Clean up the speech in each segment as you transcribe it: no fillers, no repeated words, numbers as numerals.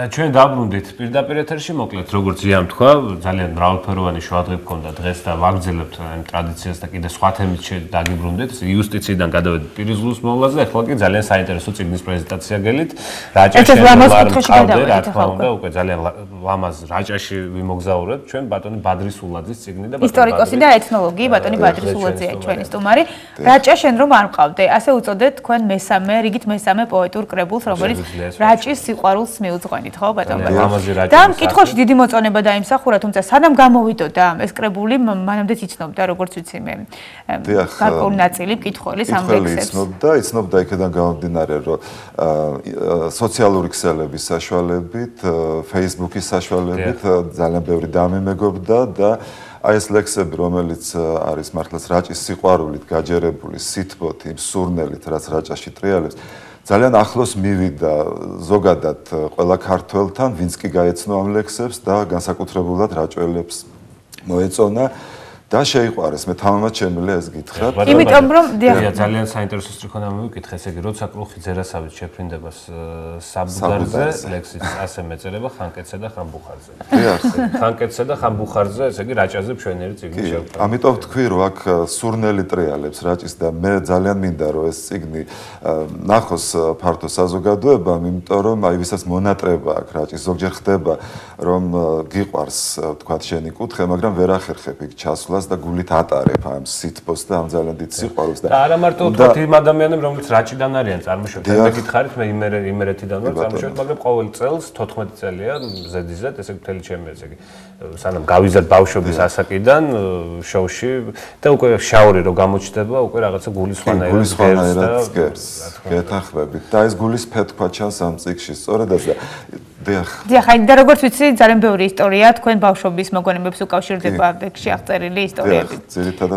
ჩვენ დაბრუნდით პირდაპირ ეთერში, მოკლედ როგორც ზიამ თქვა, ძალიან მრავალფეროვანი შუადღე გქონდა დღეს და ვაგრძელებთ ამ ტრადიციას და კიდე სხვა თემით დაგიბრუნდით. იუსტიციიდან გადავედით პირიზლუს მოვლაზე და ახლა კი ძალიან საინტერესო წიგნის პრეზენტაცია გელით. რაჭაში რა თქმა უნდა, უკვე ძალიან ლამაზ რაჭაში ვიმოგზაურებთ ჩვენ ბატონი ბადრი სულაძის წიგნი და ისტორიკოსი და ეთნოლოგი ბატონი ბადრი სულაძეა ჩვენი სტუმარი. რაჭა შენ რომ არ მყავდე, ასე უწოდეთ თქვენ რიგით მესამე პოეტურ კრებულს, რომელიც რაჭის სიყვარულს მიუძღვენით, ხო ბატონო? და მკითხველში დიდი მოწონება დაიმსახურა, თუმცა სანამ გამოვიდოდა ეს კრებული, მანამდე იცნობდა, როგორც ვიცი მე. გარკვეული ნაწილი მკითხველის ამ ლექსებს. იცნობდა იქიდან გამომდინარე, რომ სოციალური ქსელების საშუალებით, Facebook-ის საშუალებით ძალიან ბევრი დამიმეგობდა და აი ეს ლექსები, რომელიც არის მართლაც რაჭის სიყვარულით გაჯერებული სითბოთ, იმ სურნელით, რაც რაჭაში ტრიალებს, ძალიან ახლოს მივიდა ზოგადად ყველა ქართველთან, ვინც კი გაეცნო ამ ლექსებს და განსაკუთრებულად რაჭველებს მოეწონა და შეიყვარეს. მე თამამად შემიძლია ეს გითხრათ. იმიტომ რომ ძალიან საინტერესო სტრიქონა მივიკითხე, ესე იგი, როცა კრუხი ძერასავით შეფრინდება საბუგარზე, ლექსიც ასე მეწერება ხანკეთსა და ხანბუხარზე. ხანკეთსა და ხანბუხარზე, ესე იგი, რაჭაზე მშვენიერი წიგნი შევქმნა. ამიტომ თქვი, რომ აქ სურნელი ტრიალებს რაჭის და მე ძალიან მინდა რომ ეს წიგნი ნახოს ფართო საზოგადოებამ, იმიტომ რომ აი ვისაც მონატრება აქ რაჭის ზოგჯერ ხდება, რომ გიყვარს, თქვათ შენი კუთხე, მაგრამ ვერ ახერხებ იქ ჩასვლა და გულით ატარებ ამ სითბოს და ამ ძალიან დიდ სიყვარულს და არა მარტო თქვათ იმ ადამიანებს რომლებიც რაჭიდან არიან წარმოშობით მე გითხარით მე იმერეთიდან ვარ წარმოშობით მაგრამ ყოველ წელს 14 წელია ზედიზედ ესე მთელი ჩემი ესე იგი სანამ გავიზარდ ბავშვობის ასაკიდან შოუში და უკვე შაური რო გამოჩნდება უკვე რაღაცა გულისხმანაირად გეთანხმებით და ეს გულის ფეთქვა ჩანს ამ წიგნში სწორედაც და დიახ აი და როგორც ვიცი ძალიან ბევრი ისტორია თქვენ ბავშვობის მოგონებებს უკავშირდება ეგში აღწერილი ისტორიები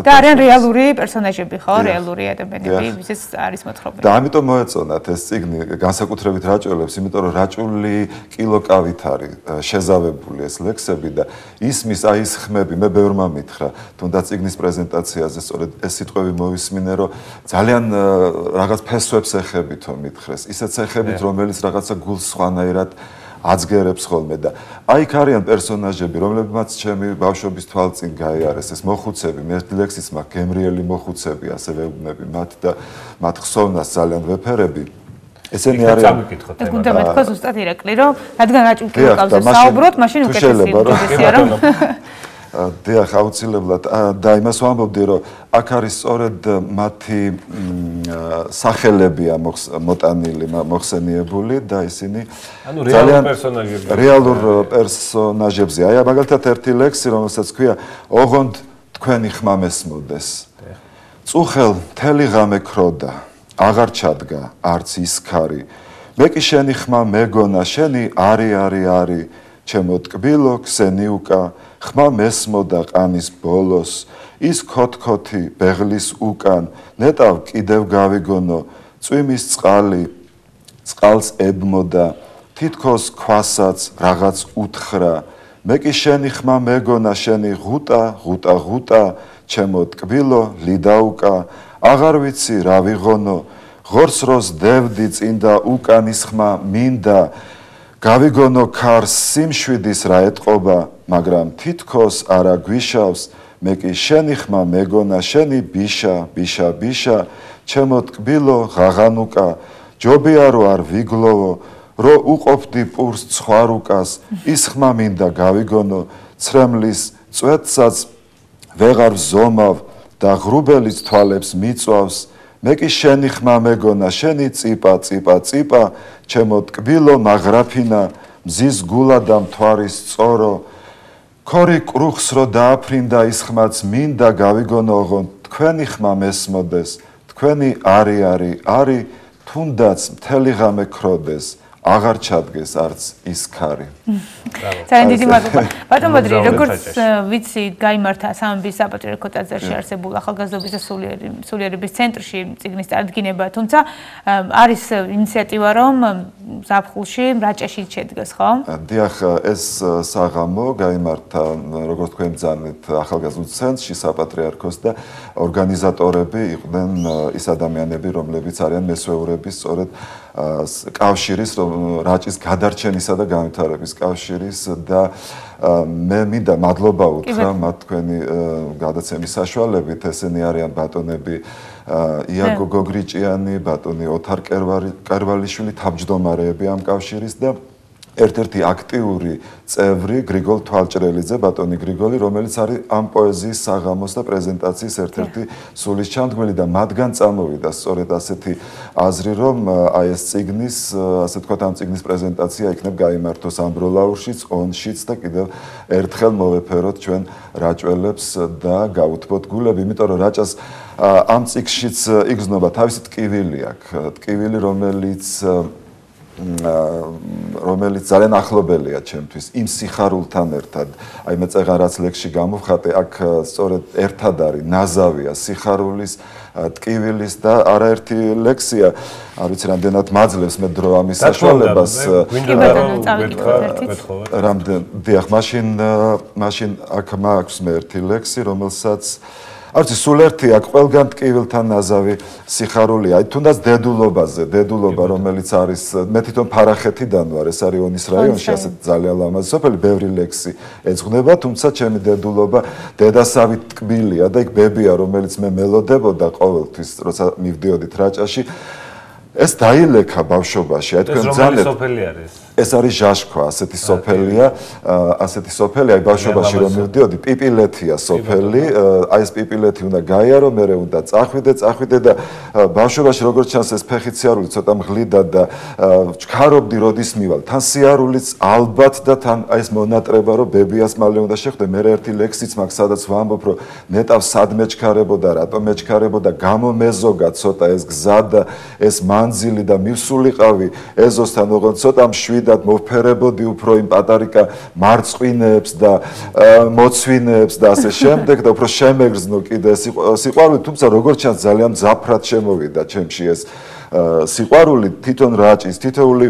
და არიან რეალური პერსონაჟები ხო რეალური ადამიანები ვისაც არის მოთხრობილი და ამიტომ მოეწონათ ეს წიგნი განსაკუთრებით რაჭველებს იმიტომ რომ რაჭული კილოკავით არის შეზავებული ეს ლექსები და ისმის აი ეს ხმები მე ბევრმა მითხრა თუნდაც წიგნის პრეზენტაციაზე სწორედ ეს სიტყვები მოვისმინე რომ ძალიან რაღაც ფესვებს ეხებითო მითხრეს ისეთ ეხებით რომელიც რაღაცა გულს სხვანაირად აცგერებს ხოლმე და აი იქ არიან პერსონაჟები, რომლებმაც ჩემი ბავშვობის თვალწინ გაიარეს ეს მოხუცები, მე ლექსიც მაქვს გემრიელი მოხუცები, ასე ვეუბნები მათ და მათ ხსოვნას ძალიან ვეფერები. ესენი არიან. ეს გუნდა მეთქვა ზუსტად ირაკლი, რომ რადგან რაჭულ კილოკავზე საუბრობთ, მაშინ უკეთესია რომ დიახ, აუცილებლად და იმას ვამბობდი, რომ აქ არის სწორედ მათი სახელებია მოტანილი, მოხსენიებული და ისინი ძალიან პერსონაჟებია. რეალურ პერსონაჟებზე. აი მაგალითად ერთი ლექსი, რომელსაც ქვია ოღონდ თქვენი ხმა მესმოდეს. წუხელ მთელი ღამე ქროდა, აღარ ჩადგა არც ისქარი. მე კი შენი ხმა მეგონა, შენი არი, ჩემო ტკბილო, ქსენი უკა ხმა მესმოდა ყანის ბოლოს ის ქოთქოთი ბეღლის უკან ნეტავ კიდევ გავიგონო წვიმის წყალს ებმოდა თითქოს ქვასაც რაღაც უთხრა მე კი შენი ხმა მეგონა შენი ღუტა ჩემო ტკბილო ლიდაუკა აღარ ვიცი რა ვიღონო ღორს როს დევდი წინდა უკანის ხმა მინდა გავიგონო ქარს სიმშვიდის რა ეტყობა მაგრამ თითქოს არა გვიშავს მე კი შენი ხმა მეგონა შენი ბიშა ჩემო ტკბილო ღაღანუკა ჯობია რო არ ვიგლოვო რო უყოფდი პურს ცხვარუკას ის ხმა მინდა გავიგონო ცრემლის წვეთსაც ვეღარ ვზომავ და ღრუბელის თვალებს მიწვავს მე კი შენი ხმა მეგონა შენი წიპა ჩემო ტკბილო მაღრაფინა მზის გულა და მთვარის წორო ქორი კრუხს რო დააფრინდა ის ხმაც მინდა გავიგონო ოღონდ თქვენი ხმა მესმოდეს თქვენი არი თუნდაც მთელი ღამე ქროდეს აღარ ჩადგეს არც ის ქარი. ძალიან დიდი მადლობა. ბატონ ბადრი, როგორც ვიცი, გაიმართა სამების საპატრიარქო ტაძარში არსებულ ახალგაზრდობის და სულიერების ცენტრში წიგნის წარდგინება, თუმცა არის ინიციატივა, რომ ზაფხულში რაჭაში შედგეს, ხო? დიახ, ეს საღამო გაიმართა, როგორც თქვენ ბრძანეთ, ახალგაზრდულ ცენტრში საპატრიარქოს და ორგანიზატორები იყვნენ ის ადამიანები, რომლებიც არიან მესვეურების სწორედ კავშირის, რაჭის გადარჩენისა და განვითარების კავშირის და მე მინდა მადლობა უთხრა მათ თქვენი გადაცემის საშუალებით, ესენი არიან ბატონები იაგო გოგრიჭიანი, ბატონი ოთარ კერვალიშვილი, თავმჯდომარეები ამ კავშირის და ერთ-ერთი აქტიური წევრი გრიგოლ თვალჭრელიძე, ბატონი გრიგოლი, რომელიც არის ამ პოეზიის საღამოს და პრეზენტაციის ერთ-ერთი სულისჩამდგმელი და მათგან წამოვიდა სწორედ ასეთი აზრი, რომ აი ეს წიგნის, ასე ვთქვათ, ამ წიგნის პრეზენტაცია იქნებ გაიმართოს ამბროლაურშიც, ონშიც და კიდევ ერთხელ მოვეფეროთ ჩვენ რაჭველებს და გაუთბოთ გულები, იმიტომ რომ რაჭას ამ წიგნშიც იგრძნობა თავისი ტკივილი აქვს, ტკივილი, რომელიც ძალიან ახლობელია ჩემთვის იმ სიხარულთან ერთად. აი მე წეღან რაც ლექსში გამოვხატე, აქ სწორედ ერთად არის ნაზავია სიხარულის, ტკივილის და არაერთი ლექსია. არ ვიცი რამდენად მაძლევს მე დრო ამის საშუალებას. დიახ, მაშინ აქ მაქვს მე ერთი ლექსი, რომელსაც არც სულ ერთი აქ ყველგან ტკივილთან ნაზავი სიხარული, აი თუნდაც დედულობა, რომელიც არის მე თვითონ ფარახეთიდან ვარ, ეს არის ონის რაიონში, ასე ძალიან ლამაზი სოფელი, ბევრი ლექსი ეძღვნება, თუმცა ჩემი დედულობა დედასავით ტკბილია და იქ ბებია, რომელიც მე მელოდებოდა ყოველთვის, როცა მივდიოდით რაჭაში. ეს დაილექა ბავშვობაში, აი თქვენ ბრძანეთ. ეს არის ჟაშქვა, ასეთი სოფელია, აი ბავშვობაში რომ მივდიოდი, პიპილეთია სოფელი, აი ეს პიპილეთი უნდა გაიარო, მერე უნდა წახვიდე და ბავშვობაში როგორც ჩანს ეს ფეხით სიარული ცოტა მღლიდა და ჩქარობდი როდის მივალ. თან სიარულიც ალბათ და თან აი ეს მონატრება რომ ბებიას მალე უნდა შეხვდე, მერე ერთი ლექსიც მაქვს, სადაც ვამბობ, რომ ნეტავ სად მეჩქარებოდა, რატომ მეჩქარებოდა, გამომეზოგა ცოტა ეს გზა და ეს მანძილი და მივსულიყავი ეზოსთან, ოღონდ ცოტა მშვიდად მოვფერებოდი უფრო იმ პატარიკა მარწყვინეებს და მოცვინეებს და ასე შემდეგ და უფრო შემეგრძნო კიდე სიყვარული, თუმცა როგორც ჩანს ძალიან მძაფრად შემოვიდა ჩემში ეს სიყვარული თვითონ რაჭის, თითოეული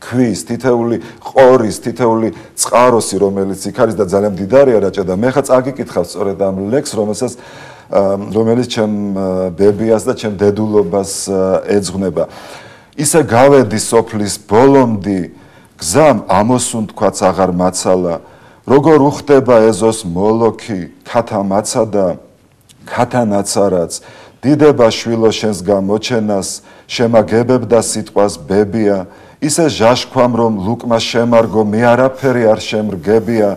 ქვის, თითოეული ყორის, თითოეული წყაროსი, რომელიც იქ არის და ძალიან მდიდარია რაჭა და მე ხა წაგიკითხავ სწორედ ამ ლექსს, რომელიც ჩემ ბებიას და ჩემ დედულობას ეძღვნება. ისე გავედი სოფლის ბოლომდი, გზამ ამოსუნთქვაც აღარ მაცალა, როგორ უხდება ეზოს მოლოქი, ქათა მაცადა, ქათა ნაცარაც, დიდება შვილო შენს გამოჩენას, შემაგებებდა სიტყვას ბებია, ისე ჟაშქვამ რომ ლუკმა შემარგო, მე არაფერი არ შემრგებია,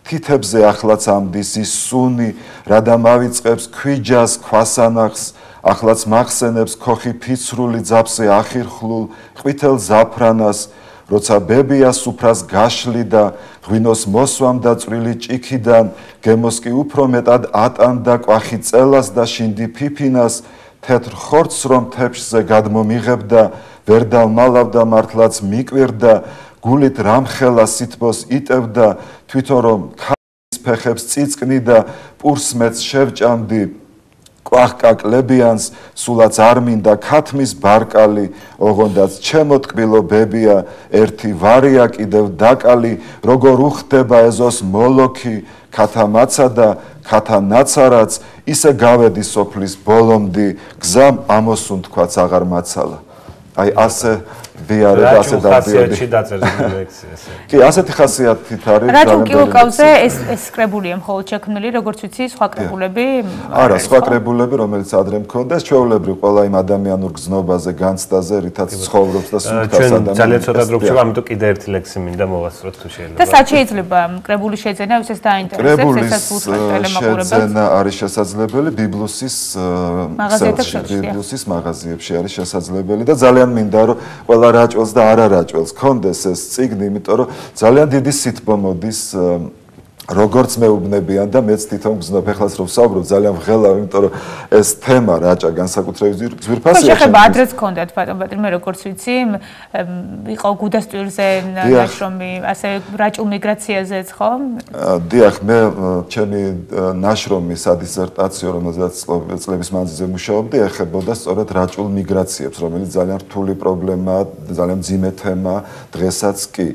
თითებზე ახლაც ამდის ის სუნი, რადა მავიწყებს ქვიჯას, ქვასანახს, ახლაც მახსენებს ქოხი ფიცრული ძაფზე ახირხლულ, ყვითელ ზაფრანას, როცა ბებია სუფრას გაშლიდა, ღვინოს მოსვამდა წვრილი ჭიქიდან, გემოს კი უფრო მეტად ატანდა კვახი წელას და შინდი ფიფინას, თეთრ ხორცს რომ თეფშზე გადმომიღებდა, ვერ დავმალავდა მართლაც მიკვირდა, გულით რამხელა სითბოს იტევდა, თვითონ რომ ქალის ფეხებს წიწკნიდა, პურს მეც შევჭამდი, კვახკაკლებიანს, სულაც არ მინდა ქათმის ბარკალი, ოღონდაც ჩემო ტკბილო ბებია, ერთი ვარია კიდევ დაკალი, როგორ უხდება ეზოს მოლოქი, ქათა მაცადა, ქათა ნაცარაც, ისე გავედი სოფლის ბოლომდი, გზამ ამოსუნთქვაც აღარ მაცალა. აი ასე ვიარე და ასე დავდიოდი. კი, ასეთი ხასიათით არის. რატომ კი უკავზე ეს კრებულია მხოლოდ შექმნილი, როგორც ვიცი, სხვა კრებულები? არა, სხვა კრებულები, რომელიც ადრე მქონდა, ჩვეულებრივ ყველა იმ ადამიანურ გზნობაზე, განცდაზე, რითაც ცხოვრობს და სუნთქავს ადამიანს. ჩვენ ძალიან ცოტა დრო გვჭირდება, ამიტომ კიდე ერთი ლექსი მინდა მოვასწროთ თუ შეიძლება. და სად შეიძლება კრებული შეძენა, ვისაც დაინტერესებს, ესაც უთხრეთ ტელემაყურებელს? შეძენა არის შესაძლებელი ბიბლუსის მაღაზიებში არის შესაძლებელი და ძალიან მინდა რომ ყველა რაჭველს და არა რაჭველს კონდეს ეს წიგნი, იმიტომ რომ ძალიან დიდი სითბო მოდის როგორც მეუბნებიან და მეც თვითონ გზნობ ეხლაც რომ ვსაუბრობ ძალიან ვღელავ, იმიტომ რომ ეს თემა რაჭა განსაკუთრებით ძვირფასია. შეხება ადრეც გქონდათ ბატონ, მე როგორც ვიცი, იყო გუდასტვირზე ნაშრომი, ასე რაჭულ მიგრაციაზეც, ხო? დიახ, მე ჩემი ნაშრომი სადისერტაციო, რომელზეც წლების მანძილზე მუშაობდი, ეხებოდა სწორედ რაჭულ მიგრაციებს, რომელიც ძალიან რთული პრობლემაა, ძალიან მძიმე თემაა დღესაც კი.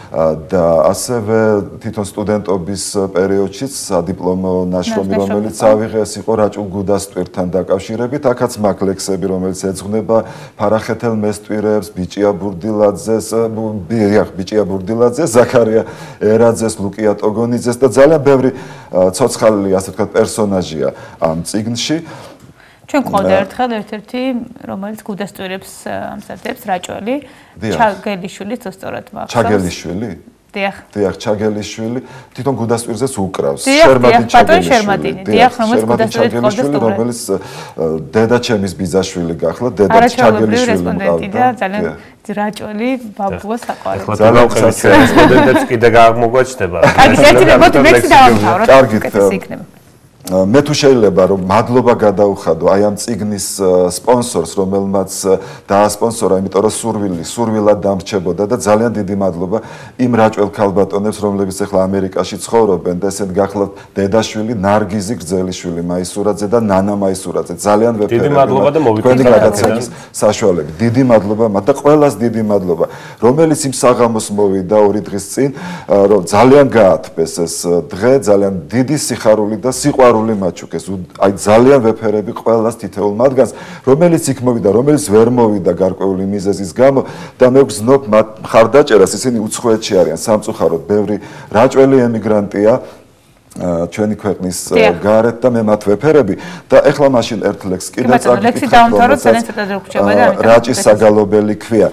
და ასევე თვითონ სტუდენტობის პერიოდშიც სადიპლომო ნაშრომი, რომელიც ავიღე, ეს იყო რაჭულ გუდასტვირთან დაკავშირებით. აქაც მაქვს ლექსები, რომელიც ეძღვნება ფარახეთელ მესტვირეებს, ბიჭია ბურდილაძეს, ბიჭია ბურდილაძეს, ზაქარია ერაძეს, ლუკია ტოგონიძეს და ძალიან ბევრი ცოცხალი, ასე ვთქვათ, პერსონაჟია ამ წიგნში. ჩვენ ყავდა ერთხელ ერთ-ერთი, რომელიც გუდასტვირებს ამზადებს, რაჭველი, ჩაგელიშვილი, სწორად მახსოვს. ჩაგელიშვილი? დიახ. დიახ, ჩაგელიშვილი, თვითონ გუდასტვირზეც უკრავს. შერმადინ ჩაგელიშვილი. დიახ, რომელიც გუდასტვირზეც რომელიც დედაჩემის ბიძაშვილი გახლა, დედა ჩაგელიშვილი მყავდა. და ძალიან რაჭველი ბაბუა საყვარელი. ძალიან რესპონდენტებს კიდე აღმოგვაჩნდება. კარგი, ერთი მექსი დავამთავროთ. კარგით. მე თუ შეიძლება რომ მადლობა გადაუხადო აი ამ წიგნის სპონსორს, რომელმაც დაასპონსორა, იმიტომ რომ სურვილად დამრჩებოდა და ძალიან დიდი მადლობა იმ რაჭველ ქალბატონებს, რომლებიც ახლა ამერიკაში ცხოვრობენ და ესეთ გახლავთ დედაშვილი ნარგიზი გრძელიშვილი მაისურაძე და ნანა მაისურაძე. ძალიან ვეფერები. დიდი მადლობა და მოვიწყდით გადაცემის საშუალებით. დიდი მადლობა მათ და ყველას დიდი მადლობა, რომელიც იმ საღამოს მოვიდა 2 დღის წინ, რომ ძალიან გაათბეს ეს დღე, ძალიან დიდი სიხარული და სიყვარული მაჩუქეს. აი ძალიან ვეფერები ყველას თითოეულ მათგანს, რომელიც იქ მოვიდა, რომელიც ვერ მოვიდა გარკვეული მიზეზის გამო და მე ვგზნობ მათ მხარდაჭერას, ისინი უცხოეთში არიან, სამწუხაროდ ბევრი რაჭველი ემიგრანტია ჩვენი ქვეყნის გარეთ და მე მათ ვეფერები და ეხლა მაშინ ერთ ლექს კიდე წაკითხავ, რაჭის საგალობელი ქვია.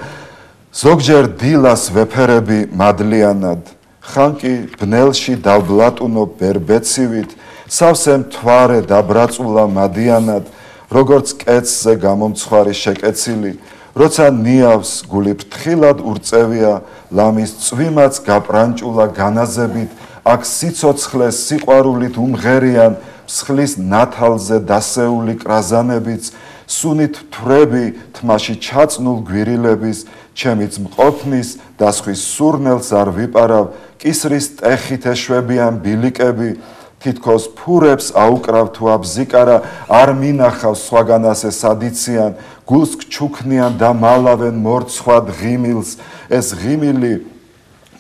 ზოგჯერ დილას ვეფერები მადლიანად, ხანკი ბნელში დავბლატუნო ბერბეცივით, სავსე მთვარე დაბრაწულა მადიანად, როგორც კეცზე გამომცხვარი შეკეცილი, როცა ნიავს გული ფრთხილად ურწევია, ლამის წვიმაც გაპრანჭულა განაზებით, აქ სიცოცხლეს სიყვარულით უმღერიან, მსხლის ნათალზე დასეული კრაზანებიც, სუნით თვრები თმაში ჩაწნულ გვირილების, ჩემიც მყოფნის და სხვის სურნელს არ ვიპარავ, კისრის ტეხით ეშვებიან ბილიკები, თითქოს ფურებს აუკრავ თუ აბზიკარა, არ მინახავს სხვაგან ასე სადიციან, გულს გჩუქნიან და მალავენ მორცხვად ღიმილს, ეს ღიმილი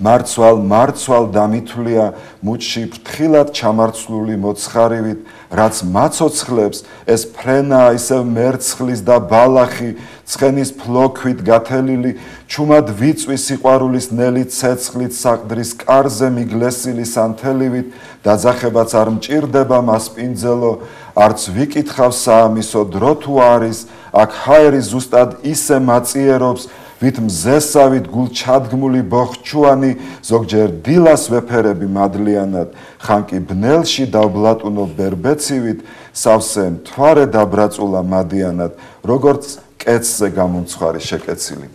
მარცვალ დამითვლია, მუჩში ფრთხილად ჩამარცვლული მოცხარივით, რაც მაცოცხლებს, ეს ფრენაა ისევ მერცხლის და ბალახი, ცხენის ფლოქვით გათელილი, ჩუმად ვიწვის სიყვარულის ნელი ცეცხლით, საყდრის კარზე მიგლესილი სანთელივით, დაძახებაც არ მჭირდება მასპინძელო, არც ვიკითხავ საამისო დრო თუ არის, აქ ჰაერი ზუსტად ისე მაწიერობს, ვით მზესავით გულ ჩადგმული ბოხჩუანი, ზოგჯერ დილას ვეფერები მადლიანად, ხანკი ბნელში დავბლატუნო ბერბეცივით, სავსე მთვარე დაბრაწულა მადიანად, როგორც კეცზე გამომცხვარი შეკეცილი.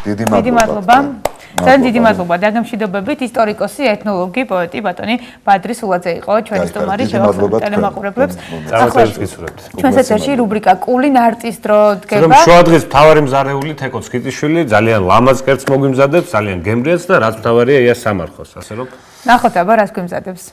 დიდი მადლობა. ძალიან დიდი მადლობა დაგემშვიდობებით ისტორიკოსი, ეთნოლოგი, პოეტი ბატონი ბადრი სულაძე იყო ჩვენი სტუმარი, შევახსენებთ ტელემაყურებლებს. წარმატებებს გისურვებთ. ჩვენს ეთერში რუბრიკა კულინ არტის დრო დგება. რომ შუადღის მთავარი მზარეული თეკო სკიტიშვილი ძალიან ლამაზ კერძს მოგვიმზადებს, ძალიან გემრიელს და რაც მთავარია, ია სამარხოს, ასე რომ ნახოთ აბა რას გვიმზადებს.